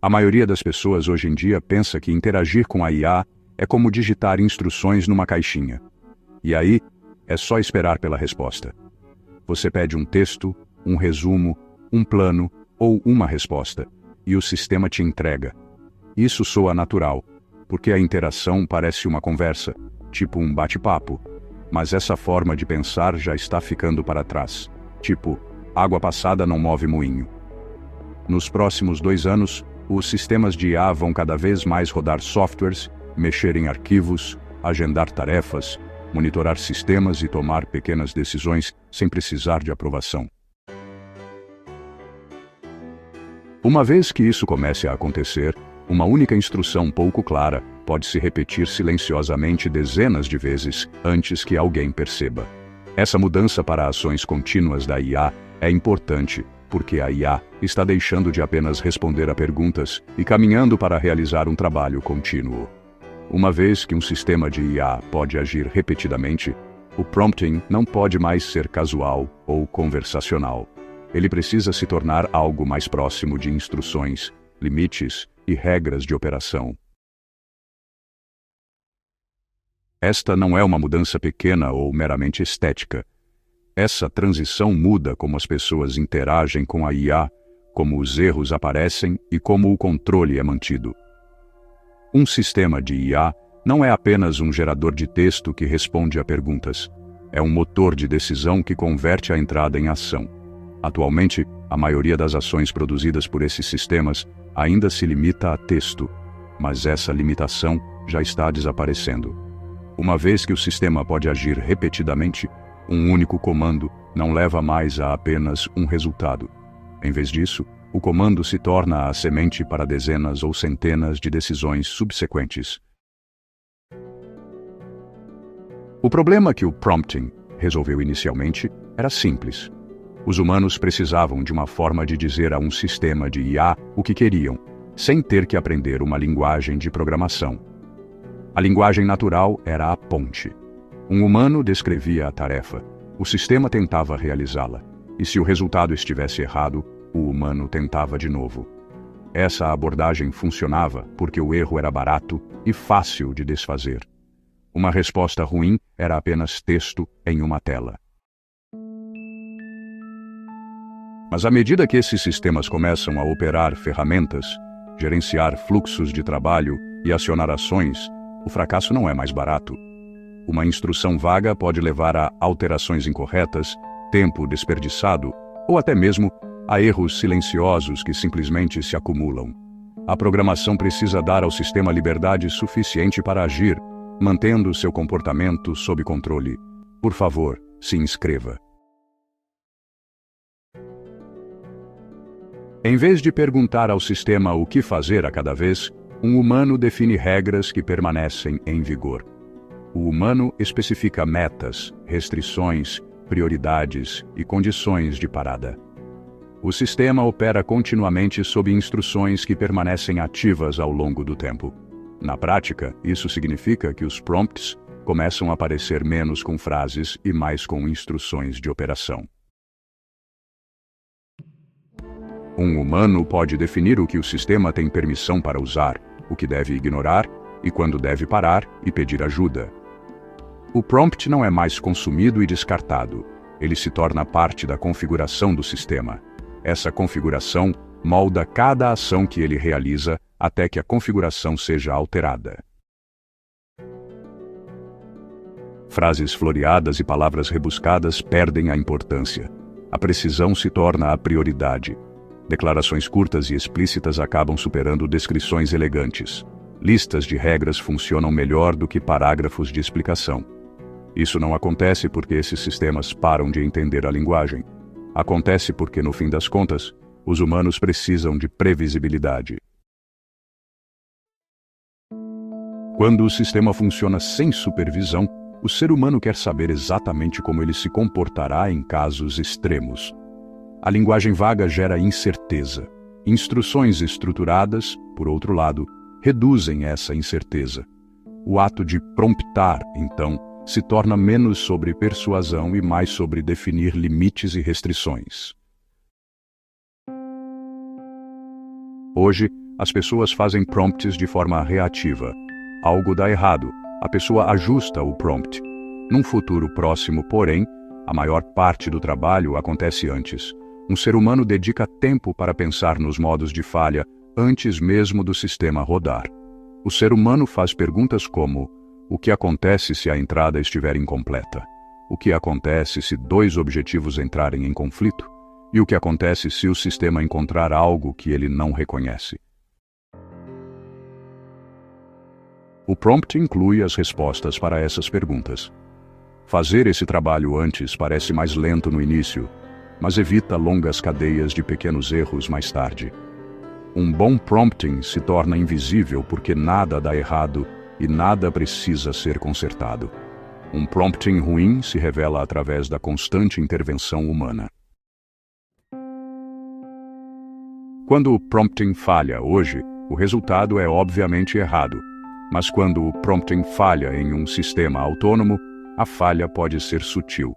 A maioria das pessoas hoje em dia pensa que interagir com a IA é como digitar instruções numa caixinha. E aí, é só esperar pela resposta. Você pede um texto, um resumo, um plano ou uma resposta, e o sistema te entrega. Isso soa natural, porque a interação parece uma conversa, tipo um bate-papo. Mas essa forma de pensar já está ficando para trás. Tipo, água passada não move moinho. Nos próximos 2 anos, os sistemas de IA vão cada vez mais rodar softwares, mexer em arquivos, agendar tarefas, monitorar sistemas e tomar pequenas decisões sem precisar de aprovação. Uma vez que isso comece a acontecer, uma única instrução pouco clara pode se repetir silenciosamente dezenas de vezes antes que alguém perceba. Essa mudança para ações contínuas da IA é importante, porque a IA está deixando de apenas responder a perguntas e caminhando para realizar um trabalho contínuo. Uma vez que um sistema de IA pode agir repetidamente, o prompting não pode mais ser casual ou conversacional. Ele precisa se tornar algo mais próximo de instruções, limites e regras de operação. Esta não é uma mudança pequena ou meramente estética. Essa transição muda como as pessoas interagem com a IA, como os erros aparecem e como o controle é mantido. Um sistema de IA não é apenas um gerador de texto que responde a perguntas. É um motor de decisão que converte a entrada em ação. Atualmente, a maioria das ações produzidas por esses sistemas ainda se limita a texto, mas essa limitação já está desaparecendo. Uma vez que o sistema pode agir repetidamente, um único comando não leva mais a apenas um resultado. Em vez disso, o comando se torna a semente para dezenas ou centenas de decisões subsequentes. O problema que o prompting resolveu inicialmente era simples. Os humanos precisavam de uma forma de dizer a um sistema de IA o que queriam, sem ter que aprender uma linguagem de programação. A linguagem natural era a ponte. Um humano descrevia a tarefa, o sistema tentava realizá-la, e se o resultado estivesse errado, o humano tentava de novo. Essa abordagem funcionava porque o erro era barato e fácil de desfazer. Uma resposta ruim era apenas texto em uma tela. Mas à medida que esses sistemas começam a operar ferramentas, gerenciar fluxos de trabalho e acionar ações, o fracasso não é mais barato. Uma instrução vaga pode levar a alterações incorretas, tempo desperdiçado ou até mesmo a erros silenciosos que simplesmente se acumulam. A programação precisa dar ao sistema liberdade suficiente para agir, mantendo seu comportamento sob controle. Por favor, se inscreva. Em vez de perguntar ao sistema o que fazer a cada vez, um humano define regras que permanecem em vigor. O humano especifica metas, restrições, prioridades e condições de parada. O sistema opera continuamente sob instruções que permanecem ativas ao longo do tempo. Na prática, isso significa que os prompts começam a aparecer menos com frases e mais com instruções de operação. Um humano pode definir o que o sistema tem permissão para usar, o que deve ignorar e quando deve parar e pedir ajuda. O prompt não é mais consumido e descartado. Ele se torna parte da configuração do sistema. Essa configuração molda cada ação que ele realiza até que a configuração seja alterada. Frases floreadas e palavras rebuscadas perdem a importância. A precisão se torna a prioridade. Declarações curtas e explícitas acabam superando descrições elegantes. Listas de regras funcionam melhor do que parágrafos de explicação. Isso não acontece porque esses sistemas param de entender a linguagem. Acontece porque, no fim das contas, os humanos precisam de previsibilidade. Quando o sistema funciona sem supervisão, o ser humano quer saber exatamente como ele se comportará em casos extremos. A linguagem vaga gera incerteza. Instruções estruturadas, por outro lado, reduzem essa incerteza. O ato de promptar, então, se torna menos sobre persuasão e mais sobre definir limites e restrições. Hoje, As pessoas fazem prompts de forma reativa. Algo dá errado, a pessoa ajusta o prompt. Num futuro próximo, porém, a maior parte do trabalho acontece antes. Um ser humano dedica tempo para pensar nos modos de falha antes mesmo do sistema rodar. O ser humano faz perguntas como: o que acontece se a entrada estiver incompleta? O que acontece se dois objetivos entrarem em conflito? E o que acontece se o sistema encontrar algo que ele não reconhece? O prompt inclui as respostas para essas perguntas. Fazer esse trabalho antes parece mais lento no início, mas evita longas cadeias de pequenos erros mais tarde. Um bom prompting se torna invisível porque nada dá errado e nada precisa ser consertado. Um prompting ruim se revela através da constante intervenção humana. Quando o prompting falha hoje, o resultado é obviamente errado. Mas quando o prompting falha em um sistema autônomo, a falha pode ser sutil.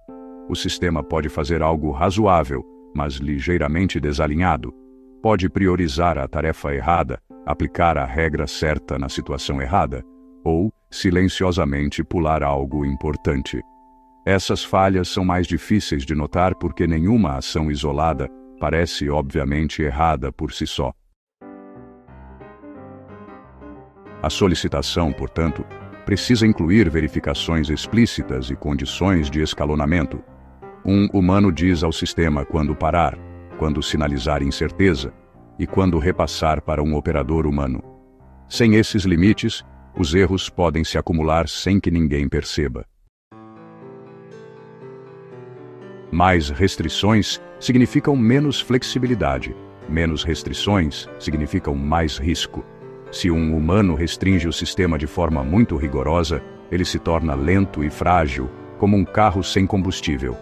O sistema pode fazer algo razoável, mas ligeiramente desalinhado. Pode priorizar a tarefa errada, aplicar a regra certa na situação errada, ou, silenciosamente, pular algo importante. Essas falhas são mais difíceis de notar porque nenhuma ação isolada parece obviamente errada por si só. A solicitação, portanto, precisa incluir verificações explícitas e condições de escalonamento. Um humano diz ao sistema quando parar, quando sinalizar incerteza e quando repassar para um operador humano. Sem esses limites, os erros podem se acumular sem que ninguém perceba. Mais restrições significam menos flexibilidade. Menos restrições significam mais risco. Se um humano restringe o sistema de forma muito rigorosa, ele se torna lento e frágil, como um carro sem combustível.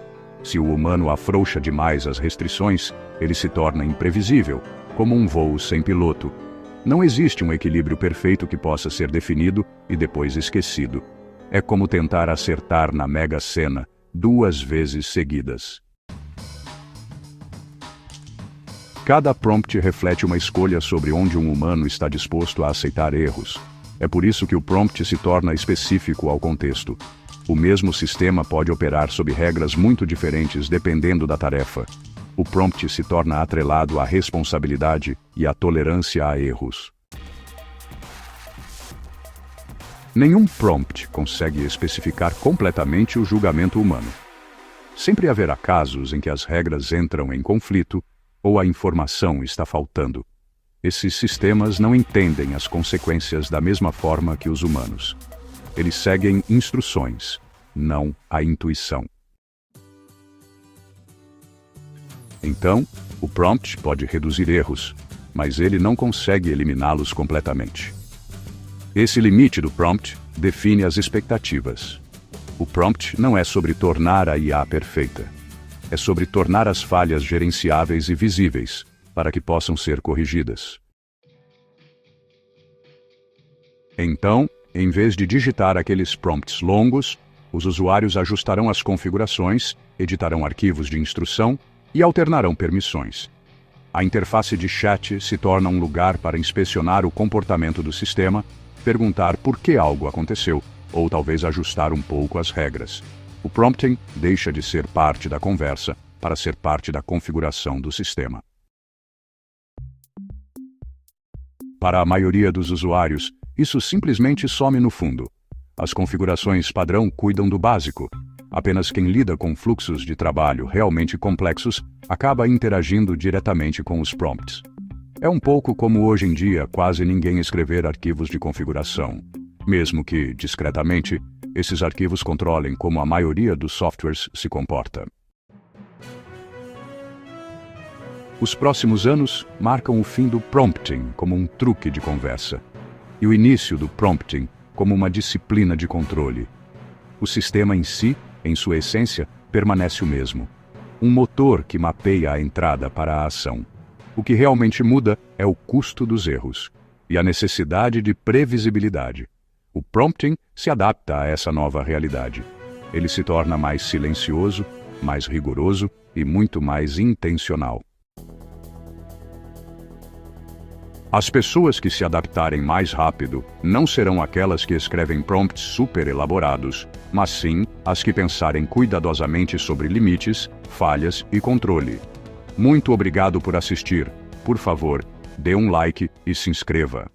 Se o humano afrouxa demais as restrições, ele se torna imprevisível, como um voo sem piloto. Não existe um equilíbrio perfeito que possa ser definido e depois esquecido. É como tentar acertar na Mega Sena 2 vezes seguidas. Cada prompt reflete uma escolha sobre onde um humano está disposto a aceitar erros. É por isso que o prompt se torna específico ao contexto. O mesmo sistema pode operar sob regras muito diferentes dependendo da tarefa. O prompt se torna atrelado à responsabilidade e à tolerância a erros. Nenhum prompt consegue especificar completamente o julgamento humano. Sempre haverá casos em que as regras entram em conflito ou a informação está faltando. Esses sistemas não entendem as consequências da mesma forma que os humanos. Eles seguem instruções, não a intuição. Então, o prompt pode reduzir erros, mas ele não consegue eliminá-los completamente. Esse limite do prompt define as expectativas. O prompt não é sobre tornar a IA perfeita. É sobre tornar as falhas gerenciáveis e visíveis, para que possam ser corrigidas. Então, em vez de digitar aqueles prompts longos, os usuários ajustarão as configurações, editarão arquivos de instrução e alternarão permissões. A interface de chat se torna um lugar para inspecionar o comportamento do sistema, perguntar por que algo aconteceu, ou talvez ajustar um pouco as regras. O prompting deixa de ser parte da conversa para ser parte da configuração do sistema. Para a maioria dos usuários, isso simplesmente some no fundo. As configurações padrão cuidam do básico. Apenas quem lida com fluxos de trabalho realmente complexos acaba interagindo diretamente com os prompts. É um pouco como hoje em dia quase ninguém escrever arquivos de configuração, mesmo que, discretamente, esses arquivos controlem como a maioria dos softwares se comporta. Os próximos anos marcam o fim do prompting como um truque de conversa, e o início do prompting como uma disciplina de controle. O sistema em si, em sua essência, permanece o mesmo. Um motor que mapeia a entrada para a ação. O que realmente muda é o custo dos erros e a necessidade de previsibilidade. O prompting se adapta a essa nova realidade. Ele se torna mais silencioso, mais rigoroso e muito mais intencional. As pessoas que se adaptarem mais rápido não serão aquelas que escrevem prompts super elaborados, mas sim as que pensarem cuidadosamente sobre limites, falhas e controle. Muito obrigado por assistir. Por favor, dê um like e se inscreva.